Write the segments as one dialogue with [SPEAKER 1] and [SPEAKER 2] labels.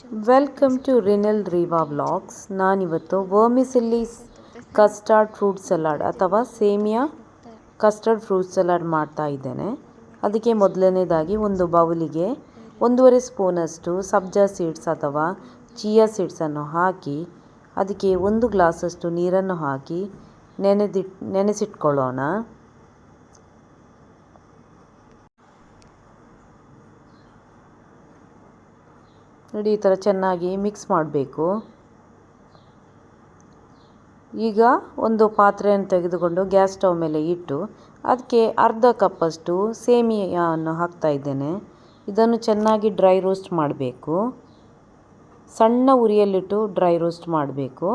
[SPEAKER 1] Welcome to Rinal Reeva vlogs. ನಾನಿವತ್ತು vermicelli custard fruit salad ಅಥವಾ semiya custard fruit salad ಮಾಡ್ತಾ ಇದ್ದೇನೆ. ಅದಕ್ಕೆ ಮೊದಲನೇದಾಗಿ ಒಂದು ಬೌಲಿಗೆ 1.5 ಸ್ಪೂನಷ್ಟು ಸಬ್ಜಾ ಸೀಡ್ಸ್ ಅಥವಾ ಚಿಯಾ ಸೀಡ್ಸನ್ನು ಹಾಕಿ ಅದಕ್ಕೆ 1 ಗ್ಲಾಸಷ್ಟು ನೀರನ್ನು ಹಾಕಿ ನೆನೆಸಿಟ್ಕೊಳ್ಳೋಣ. ನೋಡಿ, ಈ ಥರ ಚೆನ್ನಾಗಿ ಮಿಕ್ಸ್ ಮಾಡಬೇಕು. ಈಗ ಒಂದು ಪಾತ್ರೆಯನ್ನು ತೆಗೆದುಕೊಂಡು ಗ್ಯಾಸ್ ಸ್ಟವ್ ಮೇಲೆ ಇಟ್ಟು ಅದಕ್ಕೆ ಅರ್ಧ ಕಪ್ಪಷ್ಟು ಸೇಮಿಯಾವನ್ನು ಹಾಕ್ತಾ ಇದ್ದೇನೆ. ಇದನ್ನು ಚೆನ್ನಾಗಿ ಡ್ರೈ ರೋಸ್ಟ್ ಮಾಡಬೇಕು. ಸಣ್ಣ ಉರಿಯಲ್ಲಿಟ್ಟು ಡ್ರೈ ರೋಸ್ಟ್ ಮಾಡಬೇಕು.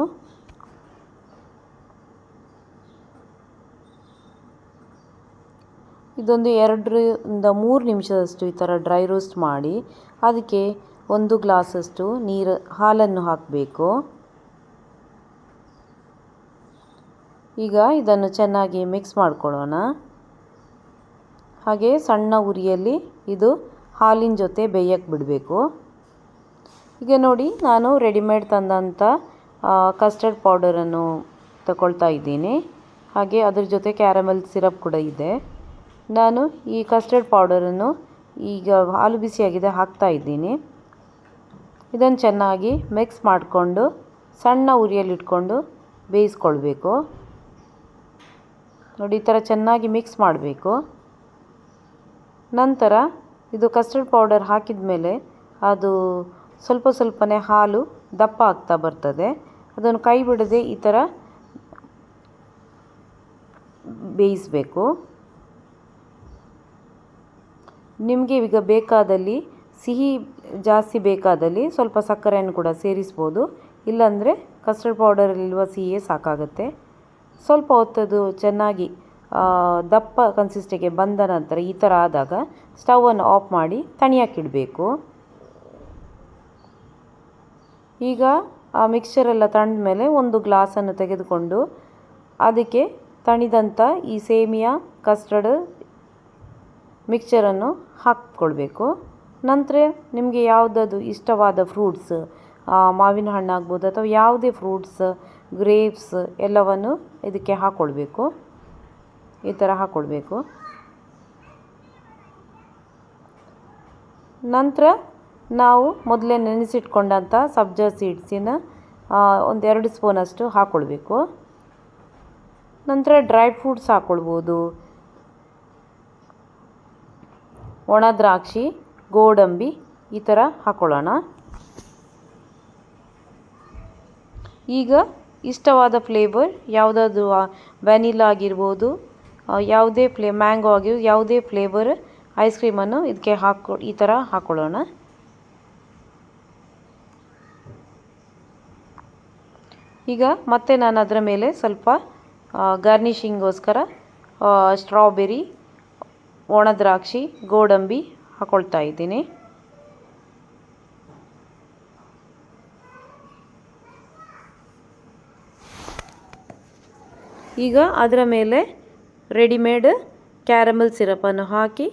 [SPEAKER 1] ಇದೊಂದು 2ರಿಂದ 3 ನಿಮಿಷದಷ್ಟು ಈ ಥರ ಡ್ರೈ ರೋಸ್ಟ್ ಮಾಡಿ ಅದಕ್ಕೆ 1 ಗ್ಲಾಸಷ್ಟು ಹಾಲನ್ನು ಹಾಕಬೇಕು. ಈಗ ಇದನ್ನು ಚೆನ್ನಾಗಿ ಮಿಕ್ಸ್ ಮಾಡ್ಕೊಳ್ಳೋಣ. ಹಾಗೆ ಸಣ್ಣ ಉರಿಯಲ್ಲಿ ಇದು ಹಾಲಿನ ಜೊತೆ ಬೇಯಕ್ಕೆ ಬಿಡಬೇಕು. ಈಗ ನೋಡಿ, ನಾನು ರೆಡಿಮೇಡ್ ತಂದಂಥ ಕಸ್ಟರ್ಡ್ ಪೌಡರನ್ನು ತಗೊಳ್ತಾ ಇದ್ದೀನಿ. ಹಾಗೆ ಅದ್ರ ಜೊತೆ ಕ್ಯಾರಮೆಲ್ ಸಿರಪ್ ಕೂಡ ಇದೆ. ನಾನು ಈ ಕಸ್ಟರ್ಡ್ ಪೌಡರನ್ನು ಈಗ ಹಾಲು ಬಿಸಿಯಾಗಿದೆ ಹಾಕ್ತಾ ಇದ್ದೀನಿ. ಇದನ್ನು ಚೆನ್ನಾಗಿ ಮಿಕ್ಸ್ ಮಾಡಿಕೊಂಡು ಸಣ್ಣ ಉರಿಯಲ್ಲಿಟ್ಕೊಂಡು ಬೇಯಿಸ್ಕೊಳ್ಬೇಕು. ನೋಡಿ, ಈ ಥರ ಚೆನ್ನಾಗಿ ಮಿಕ್ಸ್ ಮಾಡಬೇಕು. ನಂತರ ಇದು ಕಸ್ಟರ್ಡ್ ಪೌಡರ್ ಹಾಕಿದ ಮೇಲೆ ಅದು ಸ್ವಲ್ಪನೇ ಹಾಲು ದಪ್ಪ ಆಗ್ತಾ ಬರ್ತದೆ. ಅದನ್ನು ಕೈ ಬಿಡದೆ ಈ ಥರ ಬೇಯಿಸಬೇಕು. ನಿಮಗೆ ಈಗ ಬೇಕಾದಲ್ಲಿ ಸಿಹಿ ಜಾಸ್ತಿ ಬೇಕಾದಲ್ಲಿ ಸ್ವಲ್ಪ ಸಕ್ಕರೆಯನ್ನು ಕೂಡ ಸೇರಿಸ್ಬೋದು. ಇಲ್ಲಾಂದರೆ ಕಸ್ಟರ್ಡ್ ಪೌಡರಲ್ಲಿರುವ ಸಿಹಿಯೇ ಸಾಕಾಗುತ್ತೆ. ಸ್ವಲ್ಪ ಹೊತ್ತದು ಚೆನ್ನಾಗಿ ದಪ್ಪ ಕನ್ಸಿಸ್ಟೆನ್ಸಿಗೆ ಬಂದ ನಂತರ ಈ ಥರ ಆದಾಗ ಸ್ಟವನ್ನು ಆಫ್ ಮಾಡಿ ತಣಿಯಕ್ಕಿಡಬೇಕು. ಈಗ ಆ ಮಿಕ್ಸ್ಚರೆಲ್ಲ ತಣ್ದ ಮೇಲೆ 1 ಗ್ಲಾಸನ್ನು ತೆಗೆದುಕೊಂಡು ಅದಕ್ಕೆ ತಣಿದಂಥ ಈ ಸೇಮಿಯಾ ಕಸ್ಟರ್ಡ್ ಮಿಕ್ಸ್ಚರನ್ನು ಹಾಕ್ಕೊಳ್ಬೇಕು. ನಂತರ ನಿಮಗೆ ಯಾವುದಾದ್ರು ಇಷ್ಟವಾದ ಫ್ರೂಟ್ಸ್, ಮಾವಿನ ಹಣ್ಣು ಆಗ್ಬೋದು ಅಥವಾ ಯಾವುದೇ ಫ್ರೂಟ್ಸ್, ಗ್ರೇಪ್ಸ್ ಎಲ್ಲವನ್ನು ಇದಕ್ಕೆ ಹಾಕ್ಕೊಳ್ಬೇಕು. ಈ ಥರ ಹಾಕ್ಕೊಳ್ಬೇಕು. ನಂತರ ನಾವು ಮೊದಲೇ ನೆನೆಸಿಟ್ಕೊಂಡಂಥ ಸಬ್ಜಾ ಸೀಡ್ಸಿನ 1-2 ಸ್ಪೂನಷ್ಟು ಹಾಕ್ಕೊಳ್ಬೇಕು. ನಂತರ ಡ್ರೈ ಫ್ರೂಟ್ಸ್ ಹಾಕ್ಕೊಳ್ಬೋದು. ಒಣ ದ್ರಾಕ್ಷಿ, ಗೋಡಂಬಿ ಈ ಥರ ಹಾಕ್ಕೊಳ್ಳೋಣ. ಈಗ ಇಷ್ಟವಾದ ಫ್ಲೇವರ್ ಯಾವುದಾದ್ರು ವ್ಯಾನಿಲಾ ಆಗಿರ್ಬೋದು, ಯಾವುದೇ ಮ್ಯಾಂಗೋ ಆಗಿರ್ಬೋದು, ಯಾವುದೇ ಫ್ಲೇವರ್ ಐಸ್ ಕ್ರೀಮನ್ನು ಇದಕ್ಕೆ ಈ ಥರ ಹಾಕ್ಕೊಳ್ಳೋಣ. ಈಗ ಮತ್ತೆ ನಾನು ಅದರ ಮೇಲೆ ಸ್ವಲ್ಪ ಗಾರ್ನಿಷಿಂಗೋಸ್ಕರ ಸ್ಟ್ರಾಬೆರಿ, ಒಣ ದ್ರಾಕ್ಷಿ, ಗೋಡಂಬಿ ಹಾಕ್ಕೊಳ್ತಾ ಇದ್ದೀನಿ. ಈಗ ಅದರ ಮೇಲೆ ರೆಡಿಮೇಡ್ ಕ್ಯಾರಮೆಲ್ ಸಿರಪನ್ನು ಹಾಕಿ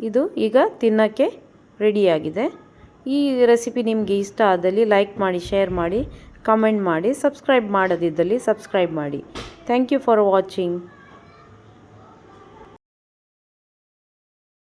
[SPEAKER 1] ಇದು ಈಗ ತಿನ್ನೋಕ್ಕೆ ರೆಡಿಯಾಗಿದೆ. ಈ ರೆಸಿಪಿ ನಿಮಗೆ ಇಷ್ಟ ಆದಲ್ಲಿ ಲೈಕ್ ಮಾಡಿ, ಶೇರ್ ಮಾಡಿ, ಕಮೆಂಟ್ ಮಾಡಿ, ಸಬ್ಸ್ಕ್ರೈಬ್ ಮಾಡದಿದ್ದಲ್ಲಿ ಸಬ್ಸ್ಕ್ರೈಬ್ ಮಾಡಿ. Thank you for watching.